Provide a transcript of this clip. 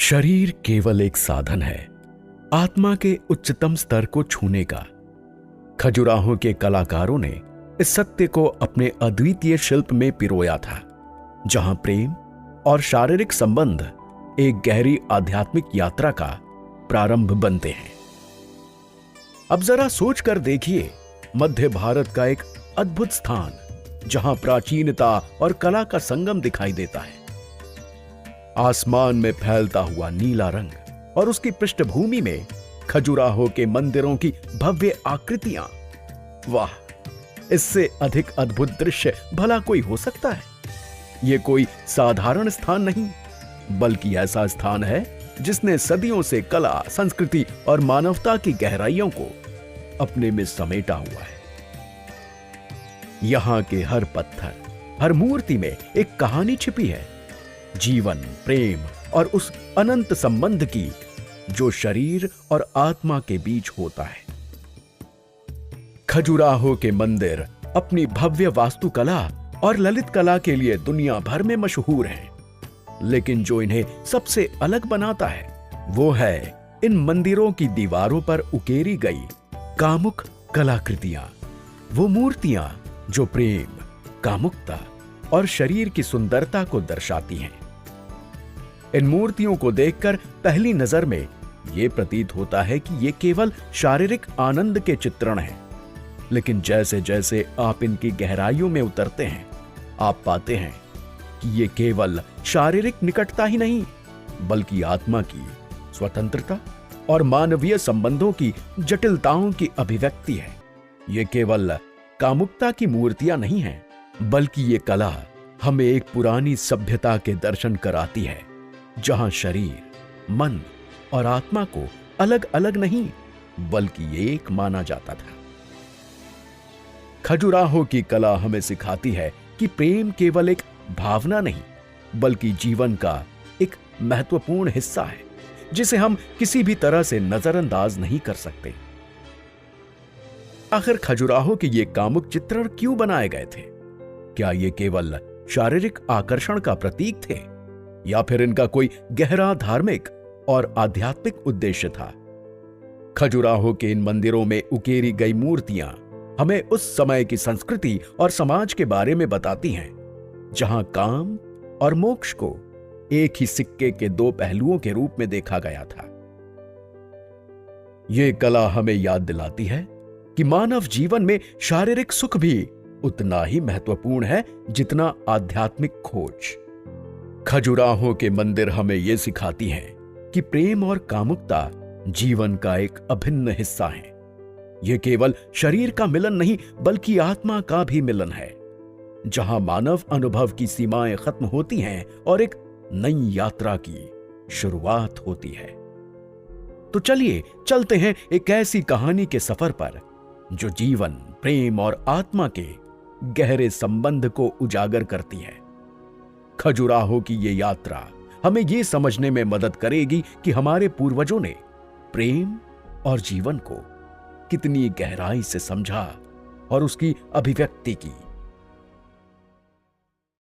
शरीर केवल एक साधन है आत्मा के उच्चतम स्तर को छूने का। खजुराहो के कलाकारों ने इस सत्य को अपने अद्वितीय शिल्प में पिरोया था, जहां प्रेम और शारीरिक संबंध एक गहरी आध्यात्मिक यात्रा का प्रारंभ बनते हैं। अब जरा सोच कर देखिए, मध्य भारत का एक अद्भुत स्थान जहां प्राचीनता और कला का संगम दिखाई देता है। आसमान में फैलता हुआ नीला रंग और उसकी पृष्ठभूमि में खजुराहो के मंदिरों की भव्य आकृतियां। वाह, इससे अधिक अद्भुत दृश्य भला कोई हो सकता है? यह कोई साधारण स्थान नहीं, बल्कि ऐसा स्थान है जिसने सदियों से कला, संस्कृति और मानवता की गहराइयों को अपने में समेटा हुआ है। यहां के हर पत्थर, हर मूर्ति में एक कहानी छिपी है, जीवन, प्रेम और उस अनंत संबंध की जो शरीर और आत्मा के बीच होता है। खजुराहो के मंदिर अपनी भव्य वास्तुकला और ललित कला के लिए दुनिया भर में मशहूर हैं, लेकिन जो इन्हें सबसे अलग बनाता है वो है इन मंदिरों की दीवारों पर उकेरी गई कामुक कलाकृतियां। वो मूर्तियां जो प्रेम, कामुकता और शरीर की सुंदरता को दर्शाती हैं। इन मूर्तियों को देखकर पहली नजर में यह प्रतीत होता है कि ये केवल शारीरिक आनंद के चित्रण हैं, लेकिन जैसे जैसे आप इनकी गहराइयों में उतरते हैं, आप पाते हैं कि ये केवल शारीरिक निकटता ही नहीं, बल्कि आत्मा की स्वतंत्रता और मानवीय संबंधों की जटिलताओं की अभिव्यक्ति है। ये केवल कामुकता की मूर्तियां नहीं हैं, बल्कि ये कला हमें एक पुरानी सभ्यता के दर्शन कराती है, जहां शरीर, मन और आत्मा को अलग अलग नहीं, बल्कि एक माना जाता था। खजुराहो की कला हमें सिखाती है कि प्रेम केवल एक भावना नहीं, बल्कि जीवन का एक महत्वपूर्ण हिस्सा है, जिसे हम किसी भी तरह से नजरअंदाज नहीं कर सकते। आखिर खजुराहो के ये कामुक चित्रण क्यों बनाए गए थे? क्या ये केवल शारीरिक आकर्षण का प्रतीक थे, या फिर इनका कोई गहरा धार्मिक और आध्यात्मिक उद्देश्य था? खजुराहो के इन मंदिरों में उकेरी गई मूर्तियां हमें उस समय की संस्कृति और समाज के बारे में बताती हैं, जहां काम और मोक्ष को एक ही सिक्के के दो पहलुओं के रूप में देखा गया था। यह कला हमें याद दिलाती है कि मानव जीवन में शारीरिक सुख भी उतना ही महत्वपूर्ण है जितना आध्यात्मिक खोज। खजुराहो के मंदिर हमें यह सिखाती हैं कि प्रेम और कामुकता जीवन का एक अभिन्न हिस्सा है। यह केवल शरीर का मिलन नहीं, बल्कि आत्मा का भी मिलन है, जहां मानव अनुभव की सीमाएं खत्म होती हैं और एक नई यात्रा की शुरुआत होती है। तो चलिए चलते हैं एक ऐसी कहानी के सफर पर जो जीवन, प्रेम और आत्मा के गहरे संबंध को उजागर करती है। खजुराहो की ये यात्रा हमें ये समझने में मदद करेगी कि हमारे पूर्वजों ने प्रेम और जीवन को कितनी गहराई से समझा और उसकी अभिव्यक्ति की।